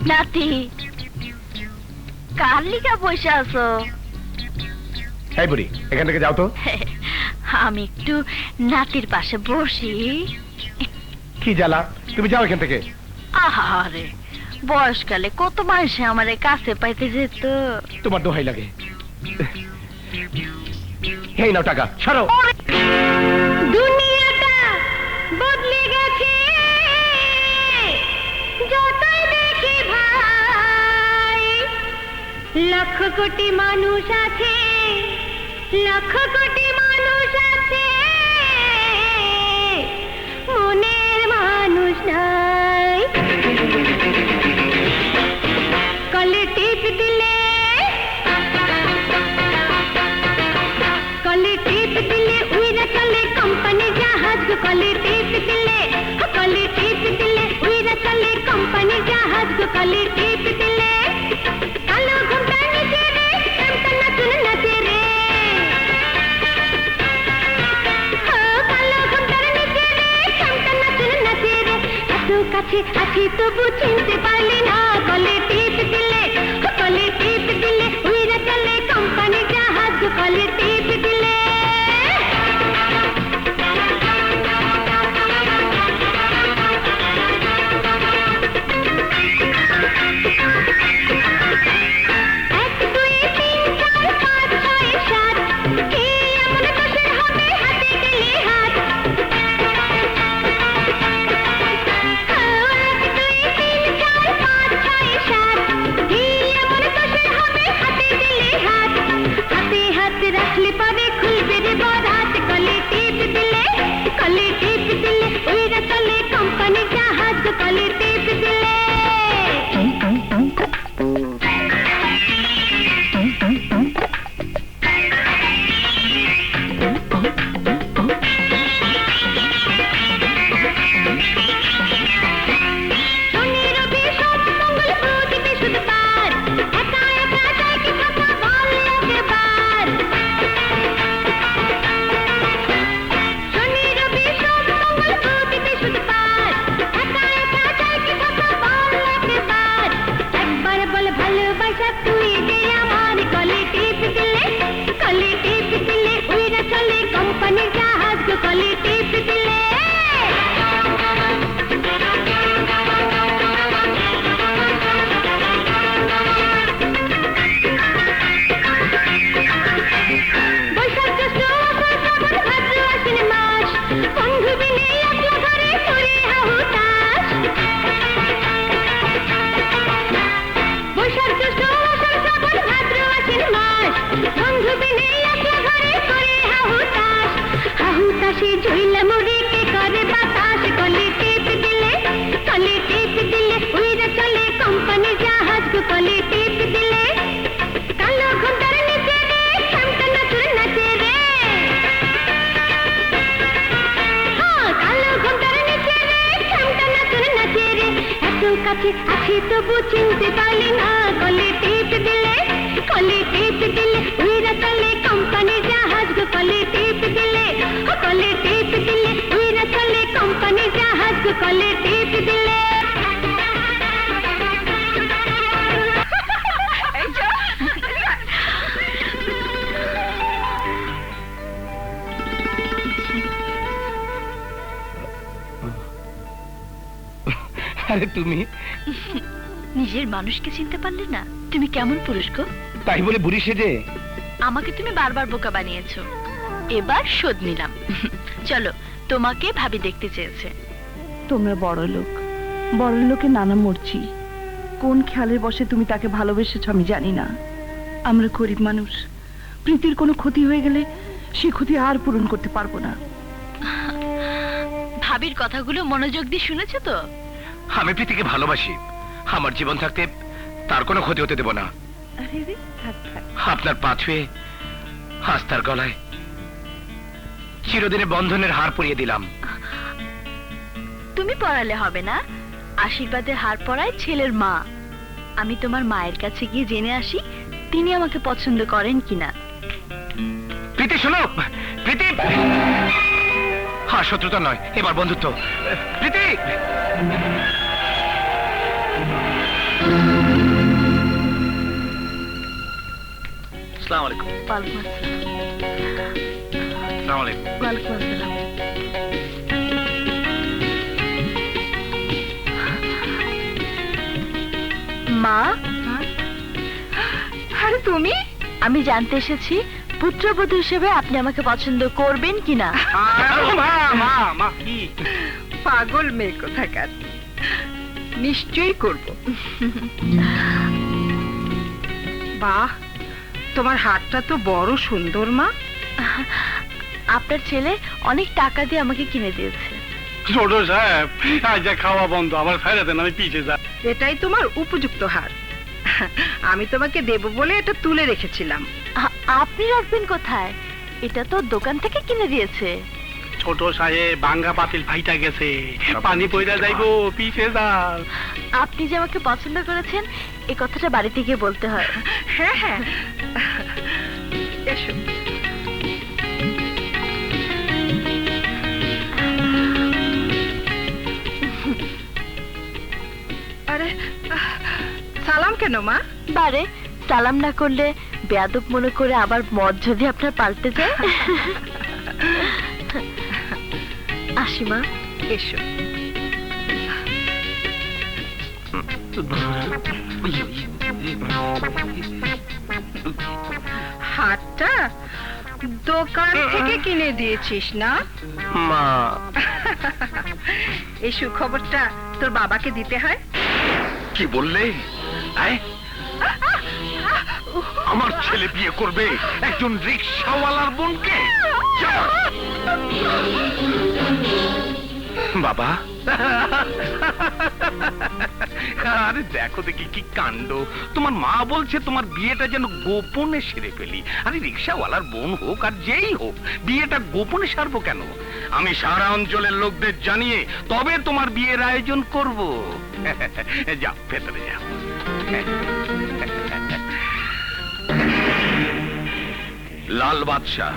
নাতি, কার লিগা বসে আছো? এই বুড়ি, এখান থেকে যাও তো। আমি একটু নাতির পাশে বসি। কি জ্বালা, তুমি যাও এখান থেকে। আহারে, বয়সকালে কত মানুষে আমার কাছে পাইতে যেত। তোমার দোহাই লাগে। এই নাও টাকা, সরো। দুনিয়াটা বদলে গেছে, যতই দেখি ভাই, লক্ষ কোটি মানুষ আছে, লক্ষ কোটি মানুষ আছে, মনের মানুষ নাই। কলে টিপ দিলে, কলে টিপ দিলে উইরা চলে কোম্পানি জাহাজ গো। কলে টিপ দিলে, কলে টিপ দিলে উইরা চলে কোম্পানি জাহাজ গো। কলে টিপ দিলে কালো ঘুমটা নিচে রে, কামটা নাচুন নাচে রে। কালো ঘুমটার নিচে রে, কামটা নাচুন নাচে রে। এত কাছে আছি তবু চিনতে পারলি না। কলে টিপ দিলে, কলে টিপ দিলে উইরা চলে কোম্পানি জাহাজ গো। কলে টিপ দিলে এক দুই তিন চার পাঁচ ছয় সাত, কি এমন দোষের হবে হাতে দিলে হাত। এক দুই তিন চার পাঁচ ছয় সাত, কি এমন দোষের হবে হাতে দিলে হাত। হাতে হাত রাখলে পরে খুলবে রে বরাত। কলে টিপ দিলে, কলে টিপ দিলে উইরা চলে কোম্পানি জাহাজ গো। কলে টিপ দিলে শনি রবি সোম মঙ্গল বুধ বৃহস্পতিবার, একা একা যায় কি থাকা বল একবার। শনি রবি সোম মঙ্গল বুধ বৃহস্পতিবার, একা একা যায় কি থাকা বল একবার। একবার বল ভালোবাসা তুই দে আমার। কলে টিপ দিলে, কলে টিপ দিলে উইরা চলে কোম্পানি জাহাজ গো। কলে টিপ দিলে বৈশাখ জ্যৈষ্ঠ আষাঢ় শ্রাবণ ভাদ্র আশ্বিন মাস, বন্ধু মিলে একলা ঘরে করে হাহুতাস। বৈশাখ জ্যৈষ্ঠ আষাঢ় শ্রাবণ ভাদ্র আশ্বিন মাস, বন্ধু মিলে একলা ঘরে করে হাহুতাস। হাহুতাসে ঝইলা মরে কে করে বাতাস। কলে টিপ দিলে, কলে টিপ দিলে উইরা চলে কোম্পানি জাহাজ গো। কলে টিপ দিলে কালো ঘুমটার নিচে রে, কামটা নাচুর নাচে রে। কালো ঘুমটার নিচে রে, কামটা নাচুর নাচে রে। এত কাছে আছি তবু চিনতে পারলি না। কলে টিপ দিলে, কলে টিপ দিলে উইরা চলে কোম্পানি জাহাজ গো। কলে টিপ দিলে, কলে টিপ দিলে উইরা চলে কোম্পানি জাহাজ গো। কলে টিপ দিলে আরে তুমি, নিজের মানুষকে চিনতে পারলে না? তুমি কেমন পুরুষ গো? তাই বলে বুড়ি সেজে? আমাকে তুমি বারবার বোকা বানিয়েছো, এবার শোধ নিলাম। চলো, তোমাকে ভাবি দেখতে চেয়েছে। তোমরা বড় লোক, বড় লোকে নানা মরছি। কোন খেয়ালের বসে তুমি তাকে ভালোবেসেছ আমি জানি না। আমরা গরিব মানুষ, প্রীতির কোনো ক্ষতি হয়ে গেলে সে ক্ষতি আর পূরণ করতে পারবো না। ভাবির কথাগুলো মনোযোগ দিয়ে শুনেছো তো? আমি প্রীতিকে ভালোবাসি, আমার জীবন থাকতে তার কোনো ক্ষতি হতে দেব না। আরে রে, থাক থাক। আপনার পা ছুঁয়ে আজ তার গলায় চিরদিনে বন্ধনের হার পরিয়ে দিলাম। তুমি পড়ালে হবে না, আশীর্বাদের হার পরায় ছেলের মা। আমি তোমার মায়ের কাছে গিয়ে জেনে আসি তিনি আমাকে পছন্দ করেন কিনা। প্রীতি শোনো, প্রীতি। হ্যাঁ, শত্রুতা নয়, এবার বন্ধুত্ব। প্রীতি। আলাইকুম। ওয়ালাইকুম আসসালাম। আসসালামু আলাইকুম। ওয়ালাইকুম আসসালাম। মা, আরে তুমি? আমি জানতে এসেছি পুত্রবধূ হিসেবে আপনি আমাকে পছন্দ করবেন কিনা। মা মা মা কি পাগল মেয়ে কোথাকার, নিশ্চয়ই করব। বাহ, তোমার হাতটা তো বড় সুন্দর মা। আপনার ছেলে অনেক টাকা দিয়ে আমাকে কিনে দিয়েছে। ছোট সাহেব, আজ খাওয়া বন্ধ, আমার ফেলে দেন, আমি পিছিয়ে যা। এটাই তোমার উপযুক্ত হার। আমি তোমাকে দেব বলে এটা তুলে রেখেছিলাম। আপনি রাখবেন কোথায়? এটা তো দোকান থেকে কিনে দিয়েছে। ছোট সাহেব, বাঙ্গা পাতিল ফাইটা গেছে, পানি পয়দা যাইবো, পিছিয়ে যা। আপনি যে আমাকে পছন্দ করেছেন এই কথাটা বাড়িতে গিয়ে বলতে হয়। হ্যাঁ হ্যাঁ, এসো। আরে সালাম কেন মা? বারে সালাম না করলে বেয়াদব মনে করে আবার মদ যদি আপনার পাল্টে যায়। আসি মা। এসো। হাতটা দোকান থেকে কিনে দিয়েছিস না? মা, এই সুখবরটা তোর বাবাকে দিতে হয়। কি বললে? আয়, আমার ছেলে বিয়ে করবে একজন রিকশাওয়ালার বোনকে? যা। বাবা, আরে দেখো দেখি কি কাণ্ড। তোমার মা বলছে তোমার বিয়েটা যেন গোপনে সেরে ফেলি। আরে রিকশাওয়ালার বোন হোক আর যেই হোক, বিয়েটা গোপনে সারবো কেন? আমি সারা অঞ্চলের লোকদের জানিয়ে তবে তোমার বিয়ের আয়োজন করব। যাও, ভেতরে যাও। লাল বাদশাহ,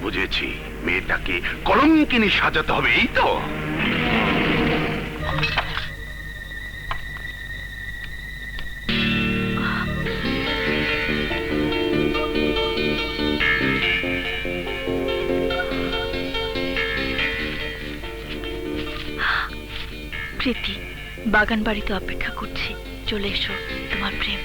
বুঝেছি, মেয়েটাকে কলঙ্কিনী সাজাতে হবে, এই তো? প্রীতি, বাগান বাড়িতে অপেক্ষা করছি, চলে এসো, তোমার প্রেম।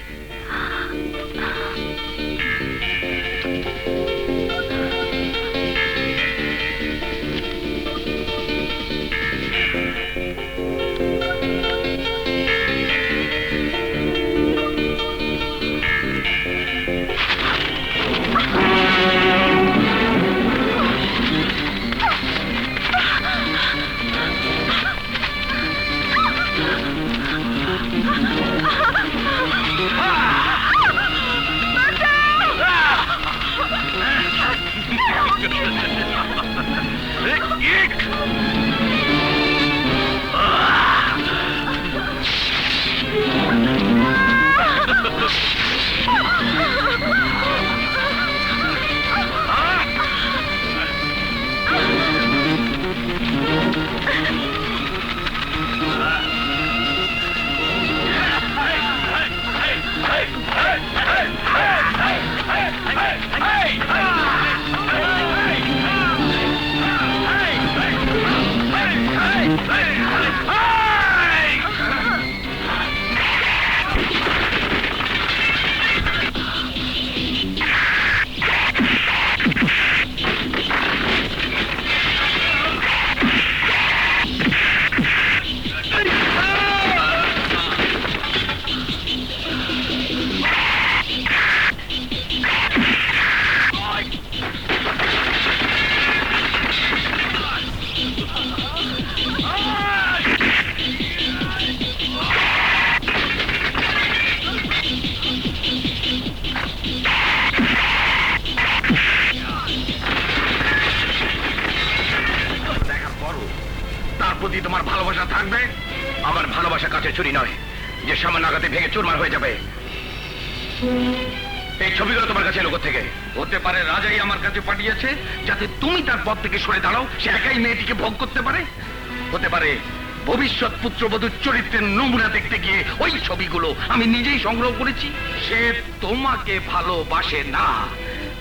তোমার ভালোবাসা থাকবে, আমার ভালোবাসা কাছে চুরি নয় যে সামান্য আঘাতে ভেঙে চুরমার হয়ে যাবে। এই ছবিগুলো তোমার কাছে লোক থেকে হতে পারে রাজাই আমার কাছে পাঠিয়েছে যাতে তুমি তার পথ থেকে সরে দাঁড়াও, সে একাই মেয়েটিকে ভোগ করতে পারে। হতে পারে ভবিষ্যৎ পুত্রবধূর চরিত্রের নমুনা দেখতে গিয়ে ওই ছবিগুলো আমি নিজেই সংগ্রহ করেছি। সে তোমাকে ভালোবাসে না,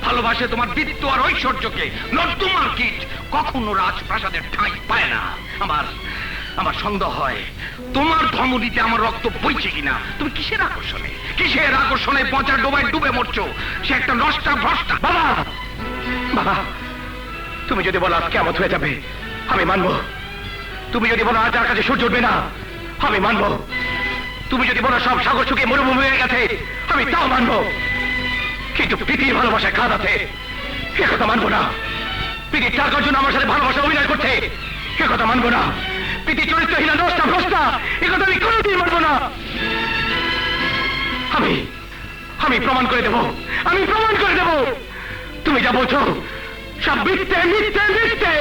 ভালোবাসে তোমার বৃত্ত আর ঐশ্বর্যকে। নর্দমার কীট কখনো রাজপ্রাসাদের ঠাঁই পায় না। আমার সন্দেহ হয় তোমার ধমনীতে আমার রক্ত বইছে কিনা। তুমি কিসের আকর্ষণে পচা ডোবায় ডুবে মরছো? সে একটা নষ্টা ভ্রষ্টা। বাবা, বাবা, তুমি যদি বলো আজ কেমন হয়ে যাবে, আমি মানবো। তুমি যদি বলো আজ আর কাছে সূর্য উঠবে না, আমি মানবো। তুমি যদি বলো সব সাগর শুকিয়ে মরুভূমি হয়ে গেছে, আমি তাও মানবো। কিন্তু প্রীতির ভালোবাসায় খাদ আছে, এ কথা মানবো না। প্রীতির টাকার জন্য আমার সাথে ভালোবাসা অভিনয় করছে, এ কথা মানবো না। প্রীতি চরিত্রহীনা নষ্টা ভ্রষ্টা, এ কথা আমি কোনোদিন মানবো না। আমি প্রমাণ করে দেব, আমি প্রমাণ করে দেব। তুমি যা বলছো সব মিথ্যে মিথ্যে মিথ্যে।